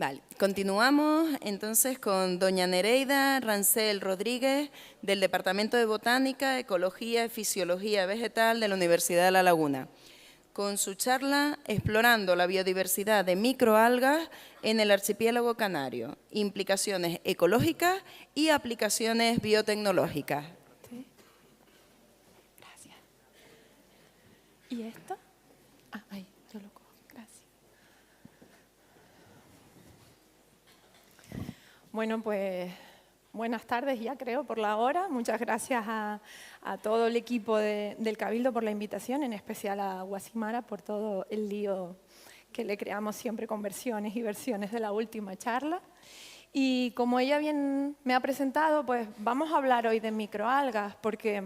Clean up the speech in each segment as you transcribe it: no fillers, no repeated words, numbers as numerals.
Vale, continuamos entonces con doña Nereida Rancel Rodríguez del Departamento de Botánica, Ecología y Fisiología Vegetal de la Universidad de La Laguna, con su charla Explorando la biodiversidad de microalgas en el archipiélago canario, implicaciones ecológicas y aplicaciones biotecnológicas. Sí. Gracias. ¿Y esto? Ah, ahí, yo lo cojo. Gracias. Bueno, pues buenas tardes ya creo por la hora. Muchas gracias a todo el equipo del Cabildo por la invitación, en especial a Guasimara por todo el lío que le creamos siempre con versiones y versiones de la última charla. Y como ella bien me ha presentado, pues vamos a hablar hoy de microalgas porque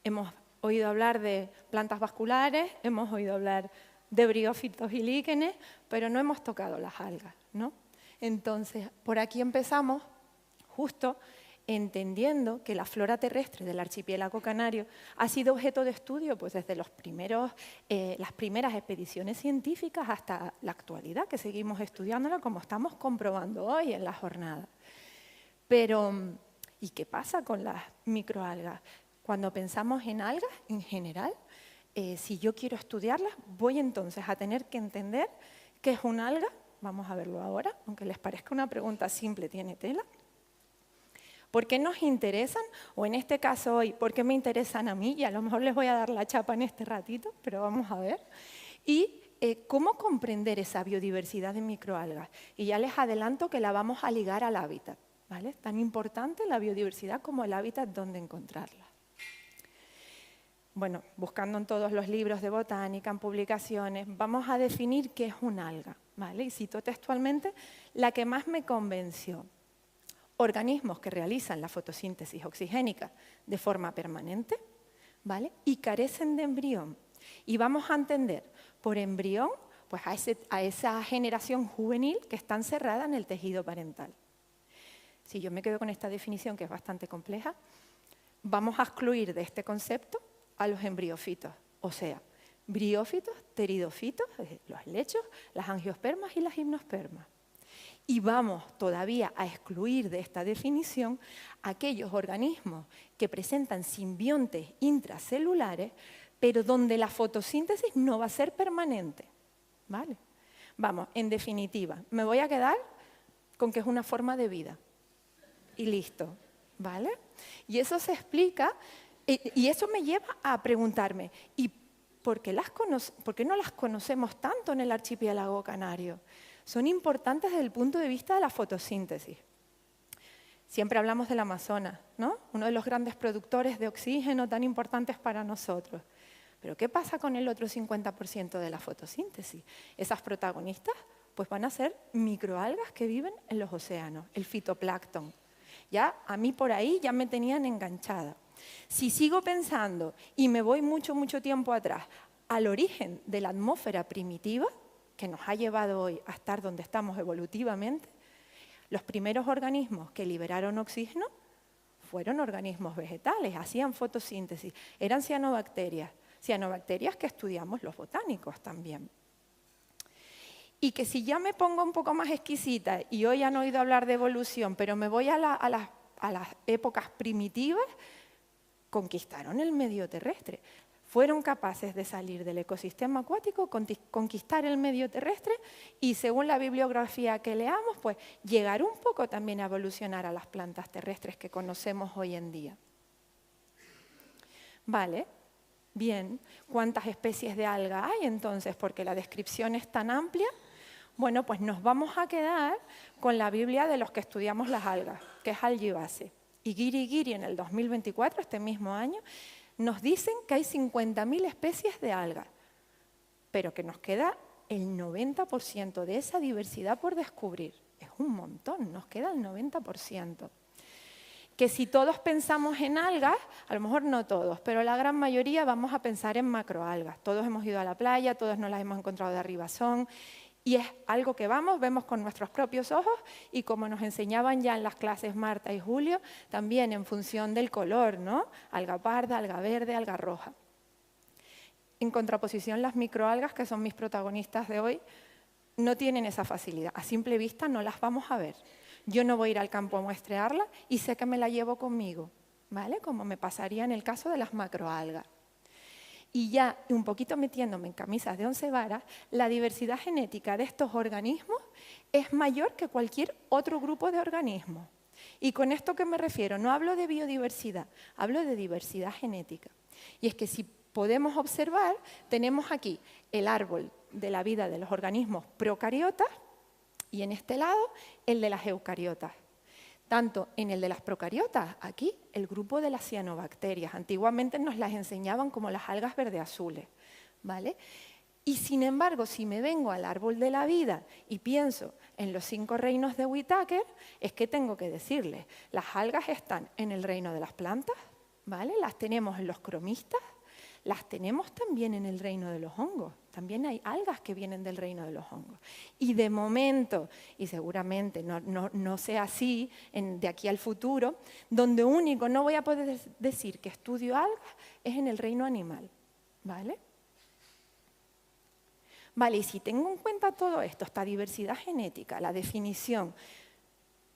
hemos oído hablar de plantas vasculares, hemos oído hablar de briófitos y líquenes, pero no hemos tocado las algas, ¿no? Entonces, por aquí empezamos justo entendiendo que la flora terrestre del archipiélago canario ha sido objeto de estudio pues, desde las primeras expediciones científicas hasta la actualidad, que seguimos estudiándola como estamos comprobando hoy en la jornada. Pero, ¿y qué pasa con las microalgas? Cuando pensamos en algas, en general, si yo quiero estudiarlas, voy entonces a tener que entender qué es un alga. Vamos a verlo ahora, aunque les parezca una pregunta simple, tiene tela. ¿Por qué nos interesan? O en este caso hoy, ¿por qué me interesan a mí? Y a lo mejor les voy a dar la chapa en este ratito, pero vamos a ver. Y cómo comprender esa biodiversidad de microalgas. Y ya les adelanto que la vamos a ligar al hábitat, ¿vale? Tan importante la biodiversidad como el hábitat donde encontrarla. Bueno, buscando en todos los libros de botánica, en publicaciones, vamos a definir qué es un alga, ¿vale? Y cito textualmente la que más me convenció. Organismos que realizan la fotosíntesis oxigénica de forma permanente, ¿vale? Y carecen de embrión. Y vamos a entender por embrión pues a esa generación juvenil que está encerrada en el tejido parental. Si yo me quedo con esta definición, que es bastante compleja, vamos a excluir de este concepto a los embriofitos, o sea, briófitos, pteridofitos, los helechos, las angiospermas y las gimnospermas. Y vamos todavía a excluir de esta definición aquellos organismos que presentan simbiontes intracelulares, pero donde la fotosíntesis no va a ser permanente, ¿vale? Vamos, en definitiva, me voy a quedar con que es una forma de vida. Y listo, ¿vale? Y eso se explica. Y eso me lleva a preguntarme, ¿y por qué no las conocemos tanto en el archipiélago canario? Son importantes desde el punto de vista de la fotosíntesis. Siempre hablamos del Amazonas, ¿no? Uno de los grandes productores de oxígeno tan importantes para nosotros. Pero ¿qué pasa con el otro 50% de la fotosíntesis? Esas protagonistas pues van a ser microalgas que viven en los océanos, el fitoplancton. Ya a mí por ahí ya me tenían enganchada. Si sigo pensando y me voy mucho tiempo atrás al origen de la atmósfera primitiva, que nos ha llevado hoy a estar donde estamos evolutivamente, los primeros organismos que liberaron oxígeno fueron organismos vegetales, hacían fotosíntesis, eran cianobacterias que estudiamos los botánicos también. Y que si ya me pongo un poco más exquisita, y hoy han oído hablar de evolución, pero me voy a las épocas primitivas, conquistaron el medio terrestre. Fueron capaces de salir del ecosistema acuático, conquistar el medio terrestre y, según la bibliografía que leamos, pues llegar un poco también a evolucionar a las plantas terrestres que conocemos hoy en día. Vale, bien. ¿Cuántas especies de alga hay entonces? Porque la descripción es tan amplia. Bueno, pues nos vamos a quedar con la Biblia de los que estudiamos las algas, que es Algibase. Y Guiri en el 2024, este mismo año, nos dicen que hay 50.000 especies de algas, pero que nos queda el 90% de esa diversidad por descubrir. Es un montón, nos queda el 90%. Que si todos pensamos en algas, a lo mejor no todos, pero la gran mayoría vamos a pensar en macroalgas. Todos hemos ido a la playa, todos nos las hemos encontrado de arribazón, y es algo que vemos con nuestros propios ojos y como nos enseñaban ya en las clases Marta y Julio, también en función del color, ¿no? Alga parda, alga verde, alga roja. En contraposición, las microalgas, que son mis protagonistas de hoy, no tienen esa facilidad. A simple vista no las vamos a ver. Yo no voy a ir al campo a muestrearla y sé que me la llevo conmigo, ¿vale? Como me pasaría en el caso de las macroalgas. Y ya un poquito metiéndome en camisas de 11 varas, la diversidad genética de estos organismos es mayor que cualquier otro grupo de organismos. ¿Y con esto qué me refiero? No hablo de biodiversidad, hablo de diversidad genética. Y es que si podemos observar, tenemos aquí el árbol de la vida de los organismos procariotas y en este lado el de las eucariotas. Tanto en el de las procariotas, aquí, el grupo de las cianobacterias. Antiguamente nos las enseñaban como las algas verde-azules, ¿vale? Y sin embargo, si me vengo al árbol de la vida y pienso en los 5 reinos de Whittaker, es que tengo que decirles, las algas están en el reino de las plantas, ¿vale? Las tenemos en los cromistas, las tenemos también en el reino de los hongos. También hay algas que vienen del reino de los hongos. Y de momento, y seguramente no sea así de aquí al futuro, donde único no voy a poder decir que estudio algas es en el reino animal. ¿Vale? Vale, y si tengo en cuenta todo esto, esta diversidad genética, la definición,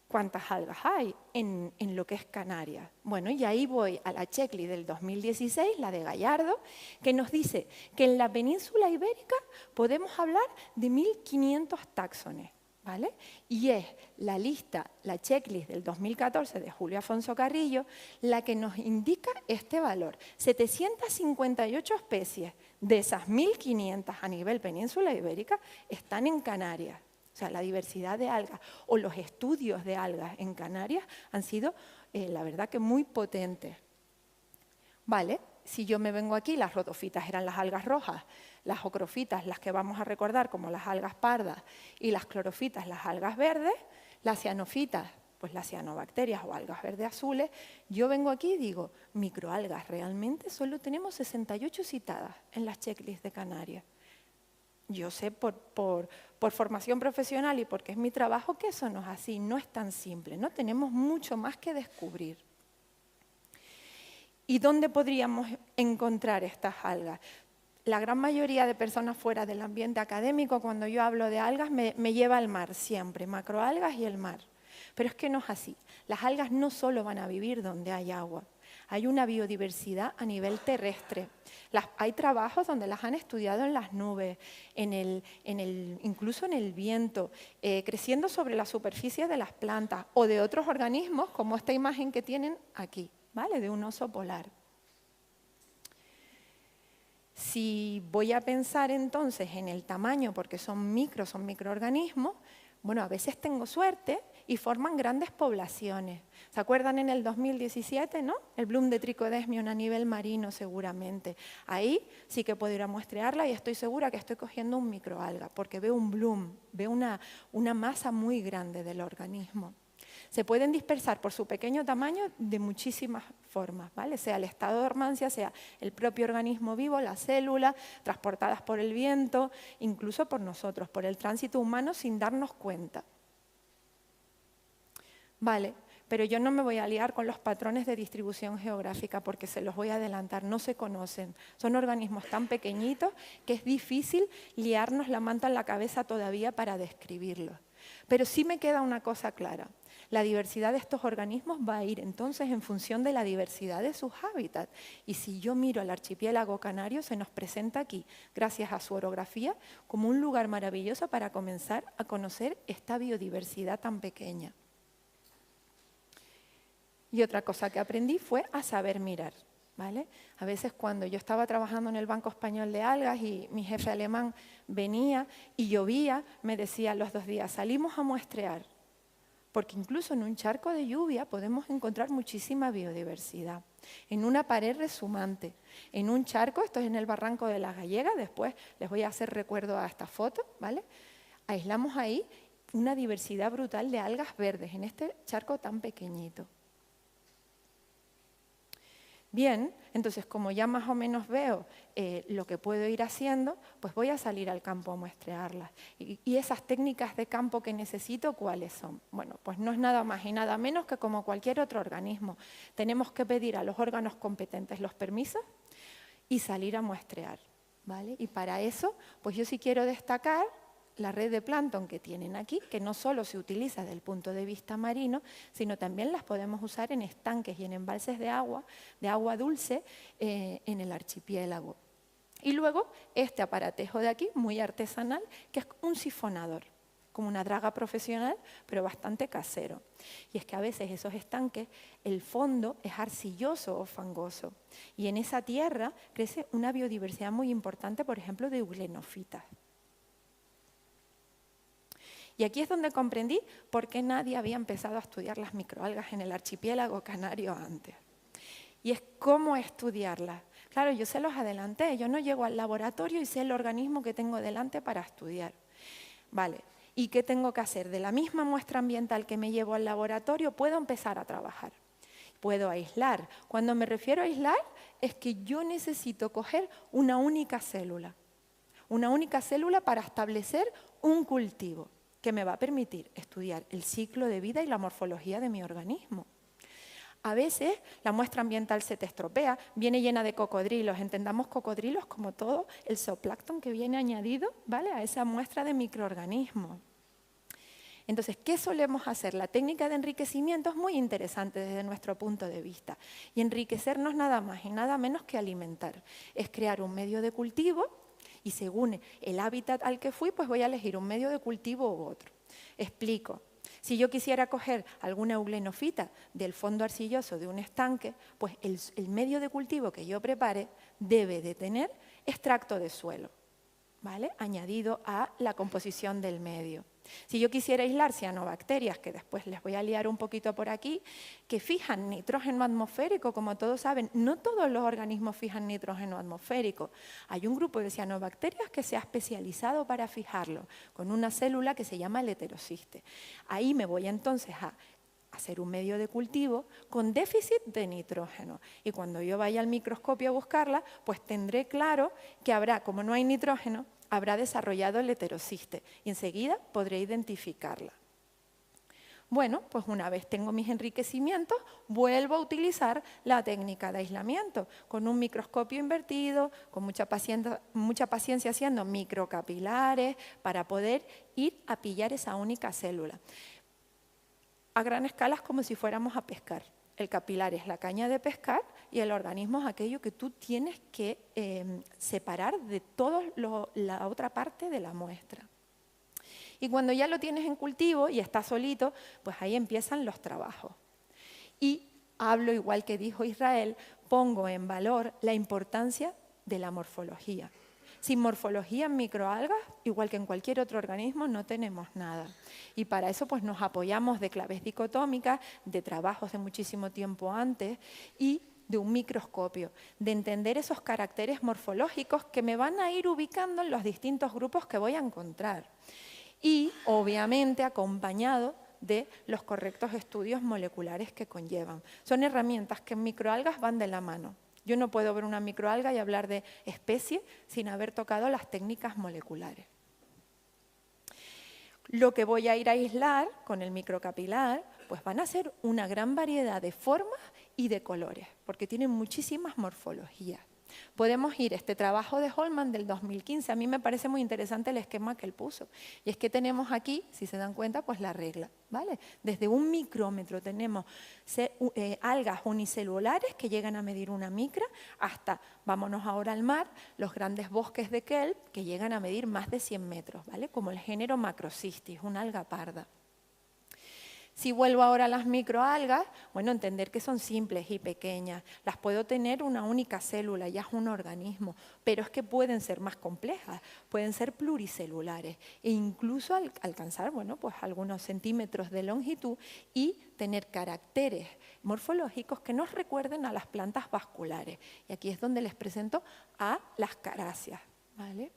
¿cuántas algas hay en lo que es Canarias? Bueno, y ahí voy a la checklist del 2016, la de Gallardo, que nos dice que en la península ibérica podemos hablar de 1.500 táxones, ¿vale? Y es la lista, la checklist del 2014 de Julio Afonso Carrillo, la que nos indica este valor. 758 especies de esas 1.500 a nivel península ibérica están en Canarias. O sea, la diversidad de algas o los estudios de algas en Canarias han sido, la verdad, que muy potentes. Vale, si yo me vengo aquí, las rodofitas eran las algas rojas, las ocrofitas, las que vamos a recordar como las algas pardas, y las clorofitas, las algas verdes, las cianofitas, pues las cianobacterias o algas verde azules. Yo vengo aquí y digo, microalgas, realmente solo tenemos 68 citadas en las checklists de Canarias. Yo sé por formación profesional y porque es mi trabajo que eso no es así, no es tan simple, ¿no? Tenemos mucho más que descubrir. ¿Y dónde podríamos encontrar estas algas? La gran mayoría de personas fuera del ambiente académico, cuando yo hablo de algas, me lleva al mar siempre, macroalgas y el mar. Pero es que no es así. Las algas no solo van a vivir donde hay agua. Hay una biodiversidad a nivel terrestre. Hay trabajos donde las han estudiado en las nubes, incluso en el viento, creciendo sobre la superficie de las plantas o de otros organismos, como esta imagen que tienen aquí, ¿vale? De un oso polar. Si voy a pensar entonces en el tamaño, porque son microorganismos, bueno, a veces tengo suerte y forman grandes poblaciones. ¿Se acuerdan en el 2017, no? El bloom de Trichodesmium a nivel marino seguramente. Ahí sí que puedo ir a muestrearla y estoy segura que estoy cogiendo un microalga, porque veo un bloom, veo una masa muy grande del organismo. Se pueden dispersar por su pequeño tamaño de muchísimas formas, ¿vale? Sea el estado de dormancia, sea el propio organismo vivo, la célula, transportadas por el viento, incluso por nosotros, por el tránsito humano sin darnos cuenta. Vale, pero yo no me voy a liar con los patrones de distribución geográfica porque se los voy a adelantar, no se conocen. Son organismos tan pequeñitos que es difícil liarnos la manta en la cabeza todavía para describirlos. Pero sí me queda una cosa clara. La diversidad de estos organismos va a ir entonces en función de la diversidad de sus hábitats. Y si yo miro al archipiélago canario, se nos presenta aquí, gracias a su orografía, como un lugar maravilloso para comenzar a conocer esta biodiversidad tan pequeña. Y otra cosa que aprendí fue a saber mirar, ¿vale? A veces cuando yo estaba trabajando en el Banco Español de Algas y mi jefe alemán venía y llovía, me decía los 2 días, salimos a muestrear. Porque incluso en un charco de lluvia podemos encontrar muchísima biodiversidad. En una pared resumante, en un charco, esto es en el barranco de la Gallega, después les voy a hacer recuerdo a esta foto, ¿vale? Aislamos ahí una diversidad brutal de algas verdes en este charco tan pequeñito. Bien, entonces como ya más o menos veo lo que puedo ir haciendo, pues voy a salir al campo a muestrearlas. ¿Y esas técnicas de campo que necesito cuáles son? Bueno, pues no es nada más y nada menos que como cualquier otro organismo. Tenemos que pedir a los órganos competentes los permisos y salir a muestrear, ¿vale? Y para eso, pues yo sí quiero destacar la red de plancton que tienen aquí, que no solo se utiliza desde el punto de vista marino, sino también las podemos usar en estanques y en embalses de agua dulce en el archipiélago. Y luego este aparatejo de aquí, muy artesanal, que es un sifonador, como una draga profesional, pero bastante casero. Y es que a veces esos estanques, el fondo es arcilloso o fangoso. Y en esa tierra crece una biodiversidad muy importante, por ejemplo, de euglenophytas. Y aquí es donde comprendí por qué nadie había empezado a estudiar las microalgas en el archipiélago canario antes. Y es cómo estudiarlas. Claro, yo se los adelanté, yo no llego al laboratorio y sé el organismo que tengo delante para estudiar. Vale, ¿y qué tengo que hacer? De la misma muestra ambiental que me llevo al laboratorio, puedo empezar a trabajar. Puedo aislar. Cuando me refiero a aislar, es que yo necesito coger una única célula para establecer un cultivo que me va a permitir estudiar el ciclo de vida y la morfología de mi organismo. A veces la muestra ambiental se te estropea, viene llena de cocodrilos. Entendamos cocodrilos como todo el zooplancton que viene añadido, ¿vale?, a esa muestra de microorganismos. Entonces, ¿qué solemos hacer? La técnica de enriquecimiento es muy interesante desde nuestro punto de vista. Y enriquecernos nada más y nada menos que alimentar. Es crear un medio de cultivo y según el hábitat al que fui, pues voy a elegir un medio de cultivo u otro. Explico. Si yo quisiera coger alguna euglenofita del fondo arcilloso de un estanque, pues el medio de cultivo que yo prepare debe de tener extracto de suelo, ¿vale?, añadido a la composición del medio. Si yo quisiera aislar cianobacterias, que después les voy a liar un poquito por aquí, que fijan nitrógeno atmosférico, como todos saben, no todos los organismos fijan nitrógeno atmosférico. Hay un grupo de cianobacterias que se ha especializado para fijarlo, con una célula que se llama el heterociste. Ahí me voy entonces a hacer un medio de cultivo con déficit de nitrógeno. Y cuando yo vaya al microscopio a buscarla, pues tendré claro que habrá, como no hay nitrógeno, habrá desarrollado el heterociste y enseguida podré identificarla. Bueno, pues una vez tengo mis enriquecimientos, vuelvo a utilizar la técnica de aislamiento con un microscopio invertido, con mucha paciencia haciendo microcapilares para poder ir a pillar esa única célula. A gran escala es como si fuéramos a pescar. El capilar es la caña de pescar y el organismo es aquello que tú tienes que separar de toda la otra parte de la muestra. Y cuando ya lo tienes en cultivo y está solito, pues ahí empiezan los trabajos. Y hablo, igual que dijo Israel, pongo en valor la importancia de la morfología. Sin morfología en microalgas, igual que en cualquier otro organismo, no tenemos nada. Y para eso pues nos apoyamos de claves dicotómicas, de trabajos de muchísimo tiempo antes y de un microscopio, de entender esos caracteres morfológicos que me van a ir ubicando en los distintos grupos que voy a encontrar. Y, obviamente, acompañado de los correctos estudios moleculares que conllevan. Son herramientas que en microalgas van de la mano. Yo no puedo ver una microalga y hablar de especie sin haber tocado las técnicas moleculares. Lo que voy a ir a aislar con el microcapilar, pues van a ser una gran variedad de formas y de colores, porque tienen muchísimas morfologías. Podemos ir, este trabajo de Holman del 2015, a mí me parece muy interesante el esquema que él puso. Y es que tenemos aquí, si se dan cuenta, pues la regla, ¿vale? Desde un micrómetro tenemos algas unicelulares que llegan a medir una micra, hasta, vámonos ahora al mar, los grandes bosques de kelp que llegan a medir más de 100 metros, ¿vale? Como el género Macrocystis, una alga parda. Si vuelvo ahora a las microalgas, bueno, entender que son simples y pequeñas. Las puedo tener una única célula, ya es un organismo, pero es que pueden ser más complejas, pueden ser pluricelulares e incluso alcanzar, bueno, pues algunos centímetros de longitud y tener caracteres morfológicos que nos recuerden a las plantas vasculares. Y aquí es donde les presento a las caráceas, ¿vale?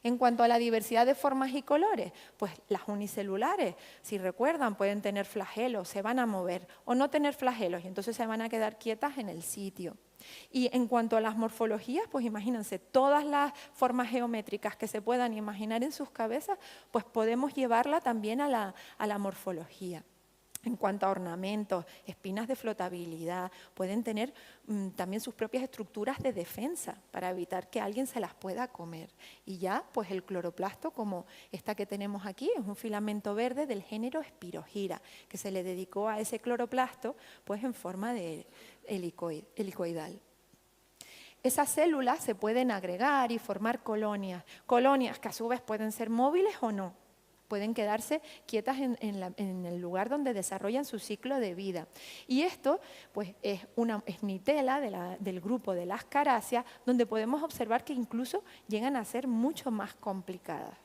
En cuanto a la diversidad de formas y colores, pues las unicelulares, si recuerdan, pueden tener flagelos, se van a mover o no tener flagelos y entonces se van a quedar quietas en el sitio. Y en cuanto a las morfologías, pues imagínense, todas las formas geométricas que se puedan imaginar en sus cabezas, pues podemos llevarla también a la morfología. En cuanto a ornamentos, espinas de flotabilidad, pueden tener también sus propias estructuras de defensa para evitar que alguien se las pueda comer. Y ya, pues el cloroplasto, como esta que tenemos aquí, es un filamento verde del género Spirogyra, que se le dedicó a ese cloroplasto pues en forma de helicoidal. Esas células se pueden agregar y formar colonias que a su vez pueden ser móviles o no. Pueden quedarse quietas en el lugar donde desarrollan su ciclo de vida. Y esto pues, es mitela del grupo de las caráceas, donde podemos observar que incluso llegan a ser mucho más complicadas.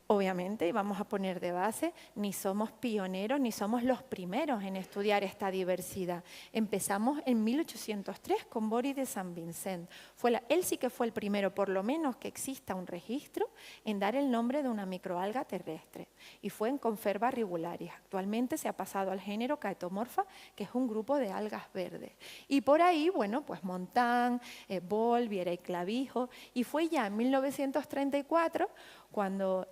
Obviamente, y vamos a poner de base, ni somos pioneros ni somos los primeros en estudiar esta diversidad. Empezamos en 1803 con Boris de Saint-Vincent. Él sí que fue el primero, por lo menos que exista un registro, en dar el nombre de una microalga terrestre. Y fue en Conferva regularis. Actualmente se ha pasado al género Chaetomorpha, que es un grupo de algas verdes. Y por ahí, bueno, pues Montán, Boll, Viera y Clavijo. Y fue ya en 1934 cuando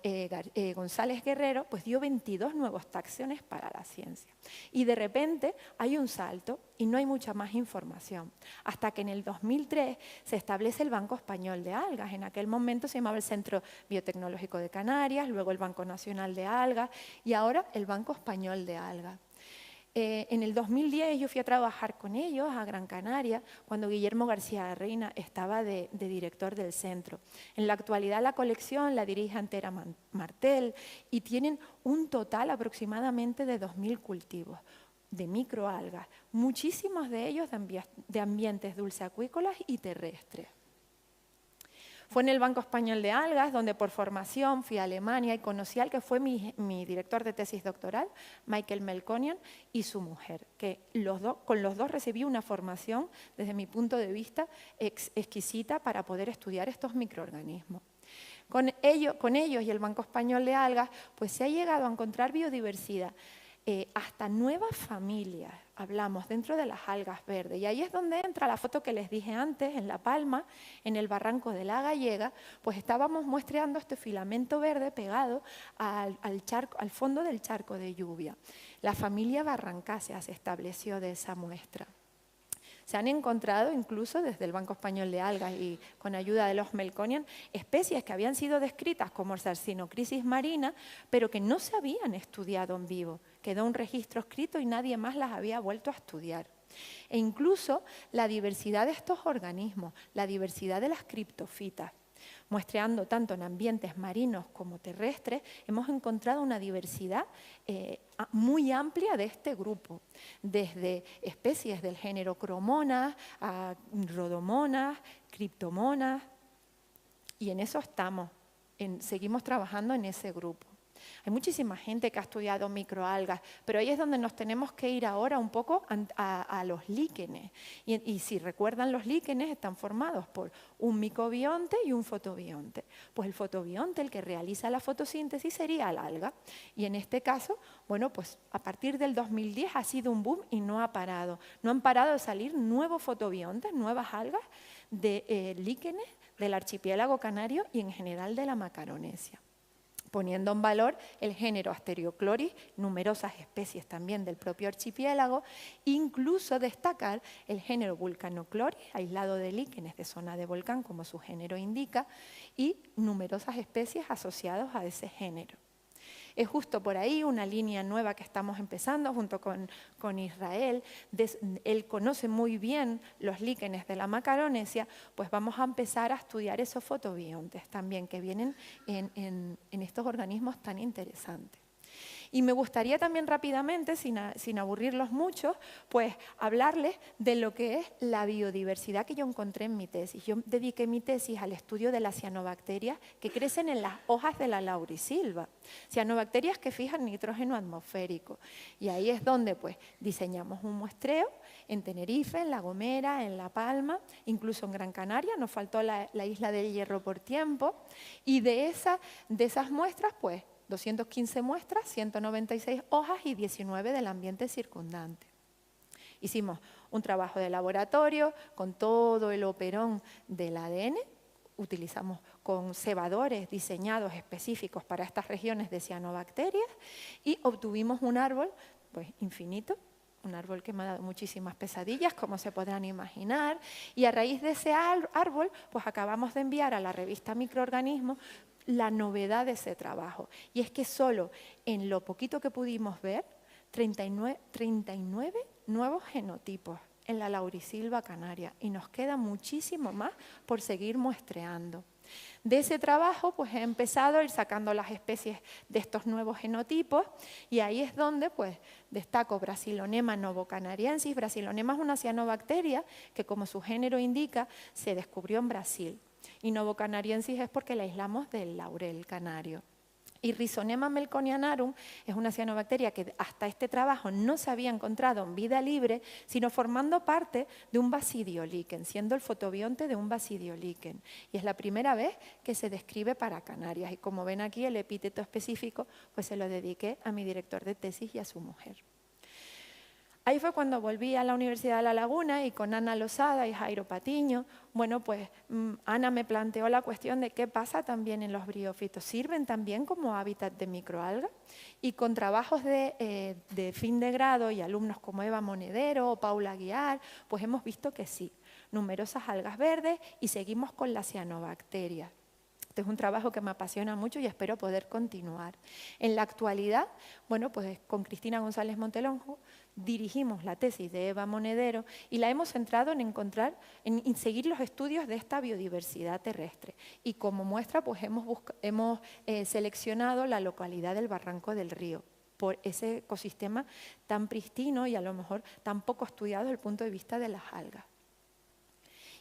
González Guerrero pues dio 22 nuevos táxones para la ciencia. Y de repente hay un salto y no hay mucha más información. Hasta que en el 2003 se establece el Banco Español de Algas. En aquel momento se llamaba el Centro Biotecnológico de Canarias, luego el Banco Nacional de Algas y ahora el Banco Español de Algas. En el 2010 yo fui a trabajar con ellos a Gran Canaria cuando Guillermo García Reina estaba de director del centro. En la actualidad la colección la dirige Antera Martel y tienen un total aproximadamente de 2000 cultivos de microalgas, muchísimos de ellos de ambientes dulceacuícolas y terrestres. Fue en el Banco Español de Algas, donde por formación fui a Alemania y conocí al que fue mi director de tesis doctoral, Michael Melkonian, y su mujer, que con los dos recibí una formación, desde mi punto de vista, exquisita para poder estudiar estos microorganismos. Con ellos y el Banco Español de Algas, pues se ha llegado a encontrar biodiversidad, hasta nuevas familias, hablamos, dentro de las algas verdes. Y ahí es donde entra la foto que les dije antes, en La Palma, en el barranco de la Gallega, pues estábamos muestreando este filamento verde pegado al fondo del charco de lluvia. La familia Barrancácea se estableció de esa muestra. Se han encontrado incluso desde el Banco Español de Algas y con ayuda de los Melkonian especies que habían sido descritas como Sarcinocrisis marina, pero que no se habían estudiado en vivo. Quedó un registro escrito y nadie más las había vuelto a estudiar. E incluso la diversidad de estos organismos, la diversidad de las criptofitas. Muestreando tanto en ambientes marinos como terrestres, hemos encontrado una diversidad muy amplia de este grupo, desde especies del género Cromonas a Rhodomonas, Cryptomonas, y en eso estamos, seguimos trabajando en ese grupo. Hay muchísima gente que ha estudiado microalgas, pero ahí es donde nos tenemos que ir ahora un poco a los líquenes. Y si recuerdan, los líquenes están formados por un micobionte y un fotobionte. Pues el fotobionte, el que realiza la fotosíntesis, sería el alga. Y en este caso, bueno, pues a partir del 2010 ha sido un boom y no ha parado. No han parado de salir nuevos fotobiontes, nuevas algas de líquenes del archipiélago canario y en general de la Macaronesia, poniendo en valor el género Asteriocloris, numerosas especies también del propio archipiélago, incluso destacar el género Vulcanocloris, aislado de líquenes de zona de volcán, como su género indica, y numerosas especies asociadas a ese género. Es justo por ahí una línea nueva que estamos empezando junto con Israel. Él conoce muy bien los líquenes de la Macaronesia, pues vamos a empezar a estudiar esos fotobiontes también que vienen en estos organismos tan interesantes. Y me gustaría también rápidamente, sin aburrirlos mucho, pues hablarles de lo que es la biodiversidad que yo encontré en mi tesis. Yo dediqué mi tesis al estudio de las cianobacterias que crecen en las hojas de la laurisilva. Cianobacterias que fijan nitrógeno atmosférico. Y ahí es donde pues diseñamos un muestreo en Tenerife, en La Gomera, en La Palma, incluso en Gran Canaria. Nos faltó la isla del Hierro por tiempo. Y de esas muestras, pues, 215 muestras, 196 hojas y 19 del ambiente circundante. Hicimos un trabajo de laboratorio con todo el operón del ADN, utilizamos con cebadores diseñados específicos para estas regiones de cianobacterias y obtuvimos un árbol pues infinito, un árbol que me ha dado muchísimas pesadillas, como se podrán imaginar, y a raíz de ese árbol pues acabamos de enviar a la revista Microorganismos la novedad de ese trabajo, y es que solo en lo poquito que pudimos ver, 39 nuevos genotipos en la laurisilva canaria, y nos queda muchísimo más por seguir muestreando. De ese trabajo pues he empezado a ir sacando las especies de estos nuevos genotipos, y ahí es donde pues destaco Brasilonema novocanariensis. Brasilonema es una cianobacteria que, como su género indica, se descubrió en Brasil, y novocanariensis es porque la aislamos del laurel canario. Y Rhizonema melconianarum es una cianobacteria que hasta este trabajo no se había encontrado en vida libre, sino formando parte de un basidiolíquen, siendo el fotobionte de un basidiolíquen. Y es la primera vez que se describe para Canarias. Y como ven aquí, el epíteto específico pues se lo dediqué a mi director de tesis y a su mujer. Ahí fue cuando volví a la Universidad de La Laguna y con Ana Losada y Jairo Patiño, bueno, pues Ana me planteó la cuestión de qué pasa también en los briófitos. ¿Sirven también como hábitat de microalgas? Y con trabajos de fin de grado y alumnos como Eva Monedero o Paula Aguiar, pues hemos visto que sí, numerosas algas verdes, y seguimos con las cianobacterias. Este es un trabajo que me apasiona mucho y espero poder continuar. En la actualidad, bueno, pues con Cristina González Montelongo dirigimos la tesis de Eva Monedero y la hemos centrado en seguir los estudios de esta biodiversidad terrestre. Y como muestra, pues hemos seleccionado la localidad del Barranco del Río, por ese ecosistema tan pristino y a lo mejor tan poco estudiado desde el punto de vista de las algas.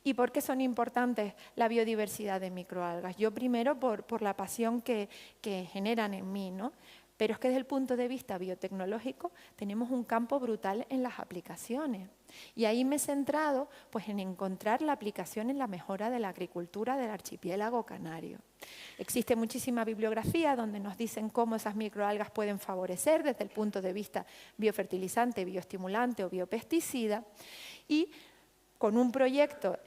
¿Y por qué son importantes la biodiversidad de microalgas? Yo primero por la pasión que generan en mí, ¿no? Pero es que desde el punto de vista biotecnológico tenemos un campo brutal en las aplicaciones. Y ahí me he centrado pues, en encontrar la aplicación en la mejora de la agricultura del archipiélago canario. Existe muchísima bibliografía donde nos dicen cómo esas microalgas pueden favorecer desde el punto de vista biofertilizante, bioestimulante o biopesticida. Y con un proyecto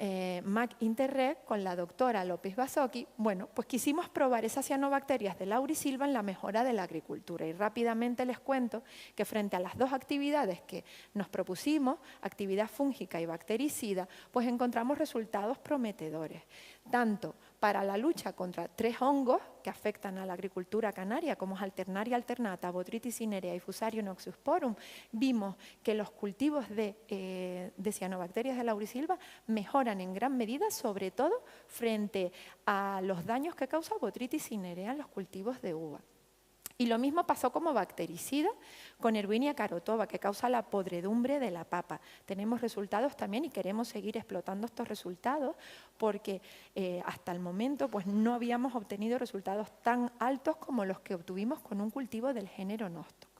MAC Interreg con la doctora López Basoki, bueno, pues quisimos probar esas cianobacterias de laurisilva en la mejora de la agricultura. Y rápidamente les cuento que frente a las dos actividades que nos propusimos, actividad fúngica y bactericida, pues encontramos resultados prometedores, tanto para la lucha contra 3 hongos que afectan a la agricultura canaria, como es Alternaria alternata, Botrytis cinerea y Fusarium oxysporum. Vimos que los cultivos de cianobacterias de laurisilva mejoran en gran medida, sobre todo frente a los daños que causa Botrytis cinerea en los cultivos de uva. Y lo mismo pasó como bactericida con Erwinia carotova, que causa la podredumbre de la papa. Tenemos resultados también y queremos seguir explotando estos resultados porque hasta el momento pues, no habíamos obtenido resultados tan altos como los que obtuvimos con un cultivo del género Nostoc.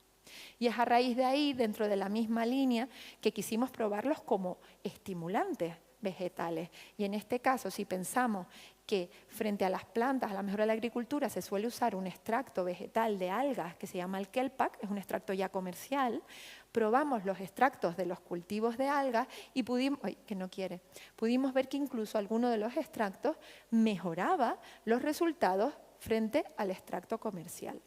Y es a raíz de ahí, dentro de la misma línea, que quisimos probarlos como estimulantes vegetales. Y en este caso, si pensamos que frente a las plantas, a la mejora de la agricultura, se suele usar un extracto vegetal de algas que se llama el kelpak, es un extracto ya comercial, probamos los extractos de los cultivos de algas y pudimos ver que incluso alguno de los extractos mejoraba los resultados frente al extracto comercial.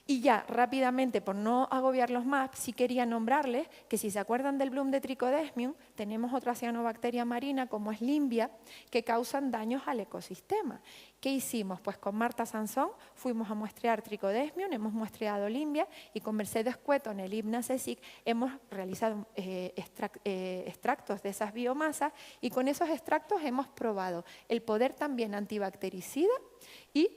Y ya, rápidamente, por no agobiarlos más, sí quería nombrarles que si se acuerdan del bloom de Trichodesmium, tenemos otra cianobacteria marina como es Limbia, que causan daños al ecosistema. ¿Qué hicimos? Pues con Marta Sansón fuimos a muestrear Trichodesmium, hemos muestreado Limbia y con Mercedes Cueto en el IBNA CSIC hemos realizado extractos de esas biomasas y con esos extractos hemos probado el poder también antibactericida y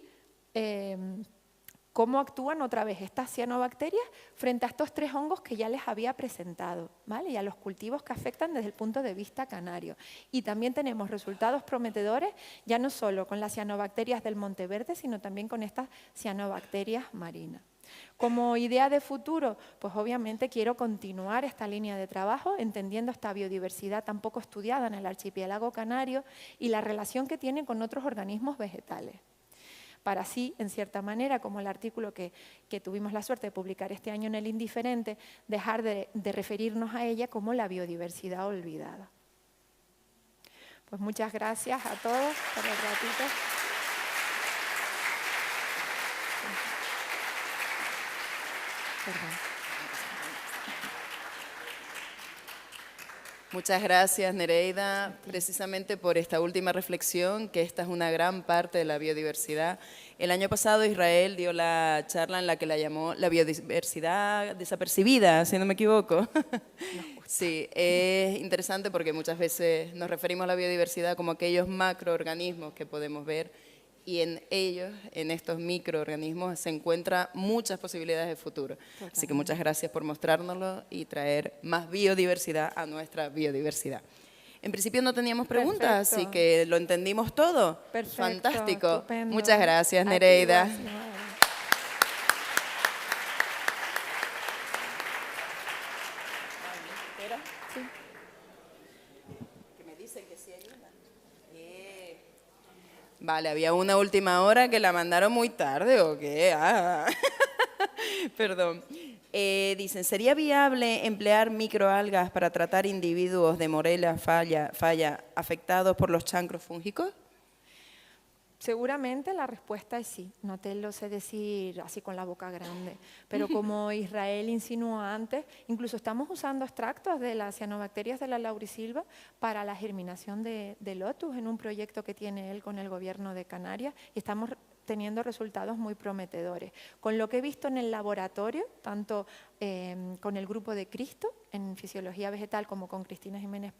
cómo actúan otra vez estas cianobacterias frente a estos 3 hongos que ya les había presentado, ¿vale? Y a los cultivos que afectan desde el punto de vista canario. Y también tenemos resultados prometedores, ya no solo con las cianobacterias del Monteverde, sino también con estas cianobacterias marinas. Como idea de futuro, pues obviamente quiero continuar esta línea de trabajo, entendiendo esta biodiversidad tan poco estudiada en el archipiélago canario y la relación que tiene con otros organismos vegetales. Para así, en cierta manera, como el artículo que tuvimos la suerte de publicar este año en El Indiferente, dejar de referirnos a ella como la biodiversidad olvidada. Pues muchas gracias a todos por el ratito. Perdón. Muchas gracias, Nereida, precisamente por esta última reflexión, que esta es una gran parte de la biodiversidad. El año pasado Israel dio la charla en la que la llamó la biodiversidad desapercibida, si no me equivoco. Sí, es interesante porque muchas veces nos referimos a la biodiversidad como aquellos macroorganismos que podemos ver, y en ellos, en estos microorganismos, se encuentran muchas posibilidades de futuro. Así que muchas gracias por mostrárnoslo y traer más biodiversidad a nuestra biodiversidad. En principio no teníamos preguntas, Perfecto. así que lo entendimos todo. Perfecto, Fantástico. estupendo. Muchas gracias, A ti, Nereida. gracias. Vale, había una última hora que la mandaron muy tarde, ¿o qué? Ah. Perdón. Dicen, ¿sería viable emplear microalgas para tratar individuos de Morella falla afectados por los chancros fúngicos? Seguramente la respuesta es sí, no te lo sé decir así con la boca grande, pero como Israel insinuó antes, incluso estamos usando extractos de las cianobacterias de la laurisilva para la germinación de lotus en un proyecto que tiene él con el gobierno de Canarias y estamos teniendo resultados muy prometedores. Con lo que he visto en el laboratorio, tanto con el grupo de Cristo en fisiología vegetal como con Cristina Jiménez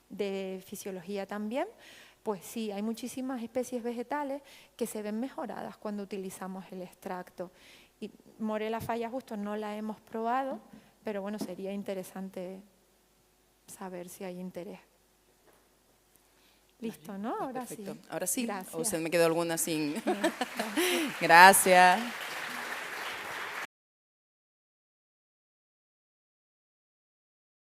de fisiología también, pues sí, hay muchísimas especies vegetales que se ven mejoradas cuando utilizamos el extracto. Y Morella falla justo no la hemos probado, pero bueno, sería interesante saber si hay interés. Listo, ¿no? Ahora Perfecto. sí. Ahora sí. Gracias. ¿O se me quedó alguna sin? Gracias.